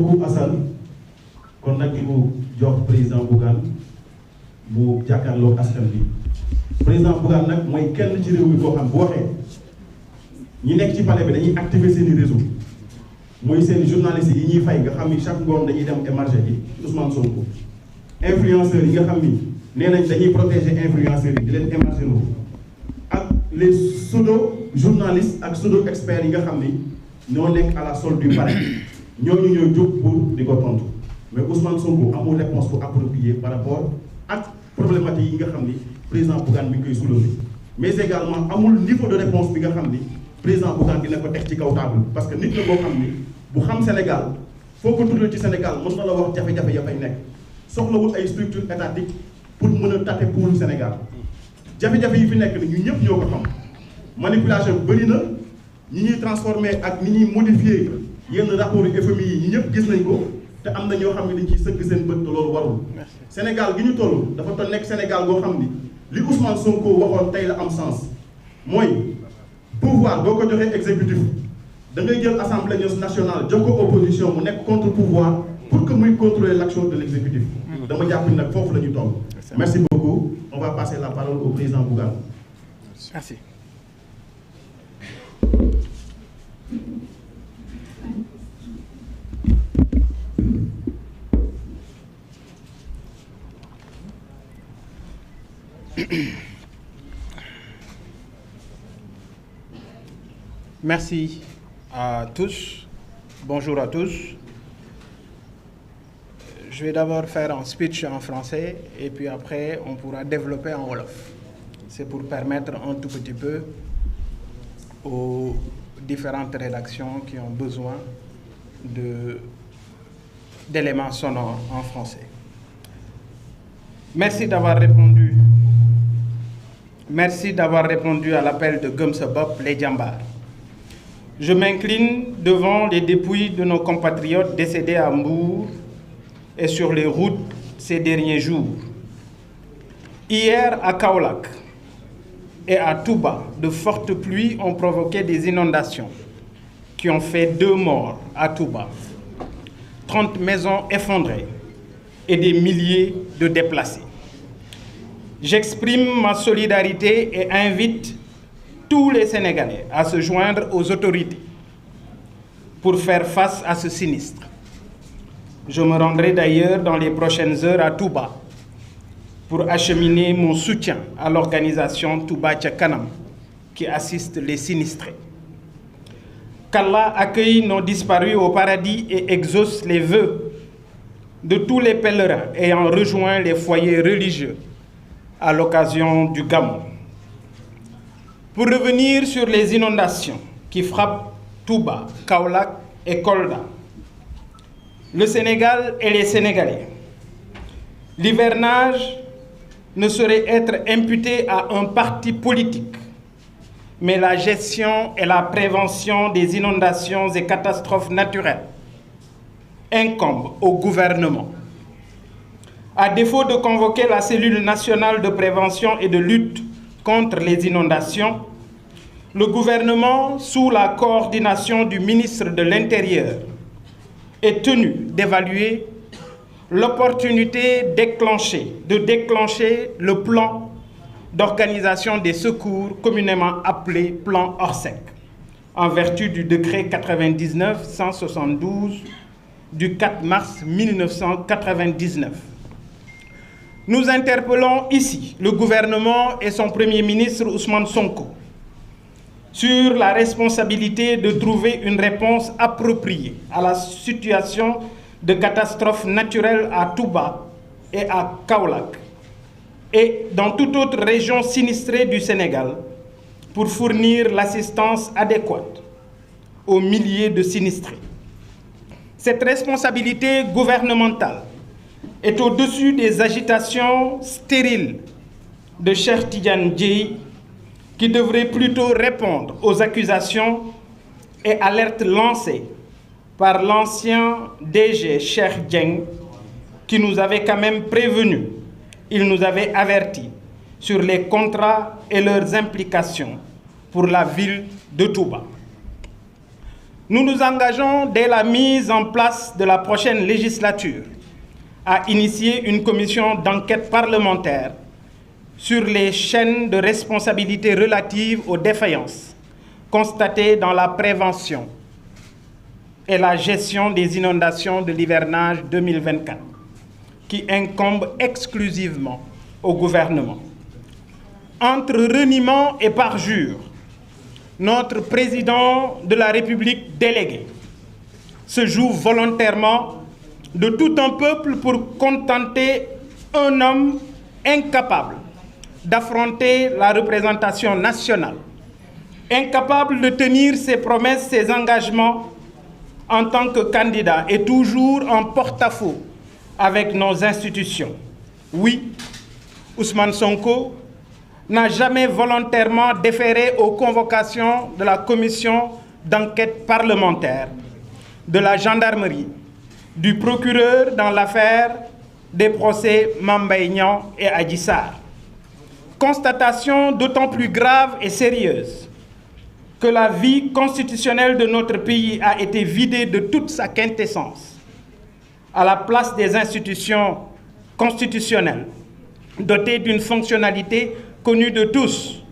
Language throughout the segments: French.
beaucoup Assane kon nag ñu jox président Bougane mu jàkkaarloo askan bi président Bougane nag mooy kenn ci réew mi koo xam bu waxee ñi nekk ci palais bi dañuy activer seeni réseau mooy seen journalistes yi ñuy fay nga xam ni chaque ngoon dañuy dem émarger ji Ousmane Sonko influenceurs yi nga xam ni nee nañ dañuy protéger influenceurs yi di leen émarger loo ak les pseudo journalistes ak pseudo experts yi nga xam ni ñoo nekk à la solde du palais ñooñu ñoo jóg pour di ko tontu mais Ousmane Sonko amul réponse bu appropriée par rapport ak problématique yi nga xam ni président Bougane mi ngi koy soulever mais également amul niveau de réponse bi nga xam ni président Bougane dina ko teg ci kaw table parce que nit la boo xam ni bu xam Sénégal foo ko tuddee ci Sénégal mën na la wax jafe-jafe ya fay nekk soxlawul ay structure étatique pour mën a tâter pour Sénégal jafe-jafe yi fi nekk ni ñu ñëpp ñoo ko xam manipulation bëri na ñi ñuy transformer ak ni ñuy modifier yenn rapport yu FMI yi ñi ñëpp gis nañ ko te am na ñoo xam ne dañ ciy sëgg seen bët te loolu warul Sénégal gi ñu toll dafa toll nekk Sénégal boo xam ni li Ousmane Sonko waxoon tey la am sens mooy pouvoir boo ko joxee exécutif da ngay jël assemblée nationale jox ko opposition mu nekk contre pouvoir pour que muy contrôler l'action de l'exécutif dama jàpp ni nag foofu la ñu toll. Merci beaucoup. On va passer la parole au président Bougane. Merci. Merci à tous. Bonjour à tous. Je vais d'abord faire un speech en français et puis après on pourra développer en wolof. C'est pour permettre un tout petit peu aux différentes rédactions qui ont besoin d'éléments sonores en français. Merci d'avoir répondu. Merci d'avoir répondu à l'appel de Gëm Sa Bopp, les Jambar. Je m'incline devant les dépouilles de nos compatriotes décédés à Mbour et sur les routes ces derniers jours. Hier, à Kaolack et à Touba, de fortes pluies ont provoqué des inondations qui ont fait 2 morts à Touba, 30 maisons effondrées et des milliers de déplacés. J'exprime ma solidarité et invite tous les Sénégalais à se joindre aux autorités pour faire face à ce sinistre. Je me rendrai d'ailleurs dans les prochaines heures à Touba pour acheminer mon soutien à l'organisation Touba Ca Kanam qui assiste les sinistrés. Qu'Allah accueille nos disparus au paradis et exauce les vœux de tous les pèlerins ayant rejoint les foyers religieux à l'occasion du Gamou. Pour revenir sur les inondations qui frappent Touba, Kaolack et Kolda, le Sénégal et les Sénégalais, l'hivernage ne saurait être imputé à un parti politique, mais la gestion et la prévention des inondations et catastrophes naturelles incombent au gouvernement. À défaut de convoquer la cellule nationale de prévention et de lutte contre les inondations, le gouvernement, sous la coordination du ministre de l'Intérieur, est tenu d'évaluer l'opportunité de déclencher le plan d'organisation des secours communément appelé plan Orsec, en vertu du décret 99-172 du 4 mars 1999. Nous interpellons ici le gouvernement et son Premier ministre Ousmane Sonko sur la responsabilité de trouver une réponse appropriée à la situation de catastrophe naturelle à Touba et à Kaolack et dans toute autre région sinistrée du Sénégal pour fournir l'assistance adéquate aux milliers de sinistrés. Cette responsabilité gouvernementale est au-dessus des agitations stériles de Cheikh Tidiane Dièye qui devrait plutôt répondre aux accusations et alertes lancées par l'ancien DG Cheikh Dieng qui nous avait quand même prévenus. Il nous avait avertis sur les contrats et leurs implications pour la ville de Touba. nous nous engageons dès la mise en place de la prochaine législature à initier une commission d'enquête parlementaire sur les chaînes de responsabilité relatives aux défaillances constatées dans la prévention et la gestion des inondations de l'hivernage 2024, qui incombent exclusivement au gouvernement. Entre reniement et parjure, notre président de la République délégué se joue volontairement de tout un peuple pour contenter un homme incapable d'affronter la représentation nationale, incapable de tenir ses promesses, ses engagements en tant que candidat et toujours en porte-à-faux avec nos institutions. Oui, Ousmane Sonko n'a jamais volontairement déféré aux convocations de la commission d'enquête parlementaire, de la gendarmerie, du procureur dans l'affaire des procès Mame Mbaye Niang et Adji Sarr. Constatation d'autant plus grave et sérieuse que la vie constitutionnelle de notre pays a été vidée de toute sa quintessence. À la place des institutions constitutionnelles, dotées d'une fonctionnalité connue de tous,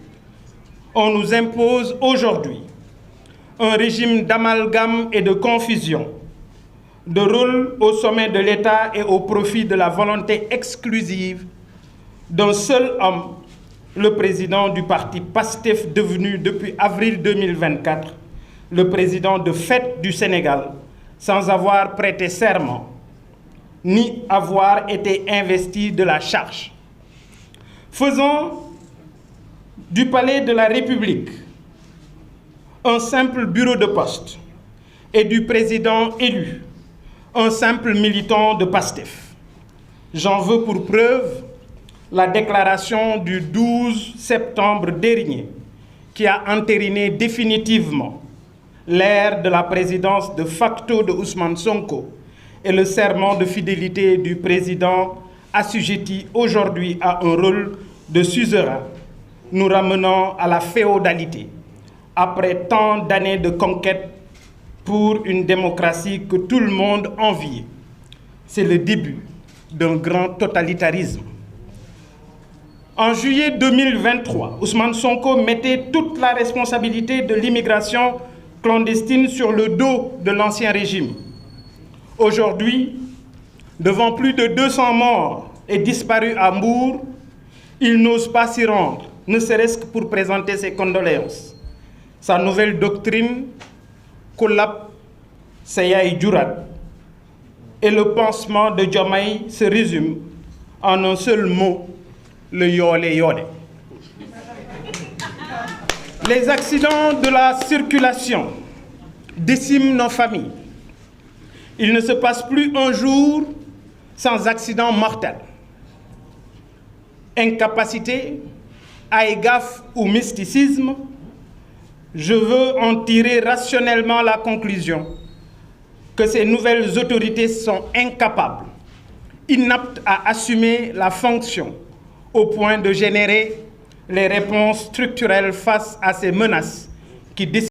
on nous impose aujourd'hui un régime d'amalgame et de confusion, de rôle au sommet de l'État et au profit de la volonté exclusive d'un seul homme, le président du parti PASTEF, devenu depuis avril 2024 le président de fait du Sénégal, sans avoir prêté serment ni avoir été investi de la charge. Faisons du palais de la République un simple bureau de poste et du président élu un simple militant de PASTEF. J'en veux pour preuve la déclaration du 12 septembre dernier qui a entériné définitivement l'ère de la présidence de facto de Ousmane Sonko et le serment de fidélité du président assujetti aujourd'hui à un rôle de suzerain, nous ramenant à la féodalité après tant d'années de conquête pour une démocratie que tout le monde enviait. C'est le début d'un grand totalitarisme. En juillet 2023, Ousmane Sonko mettait toute la responsabilité de l'immigration clandestine sur le dos de l'ancien régime. Aujourd'hui, devant plus de 200 morts et disparus à Mbour, il n'ose pas s'y rendre, ne serait-ce que pour présenter ses condoléances. Sa nouvelle doctrine, Kolab Seyay Djurat, et le pansement de Diomaye se résume en un seul mot, le yole yole. Les accidents de la circulation déciment nos familles. Il ne se passe plus un jour sans accident mortel. Incapacité, aïgaf ou mysticisme, je veux en tirer rationnellement la conclusion que ces nouvelles autorités sont incapables, inaptes à assumer la fonction au point de générer les réponses structurelles face à ces menaces qui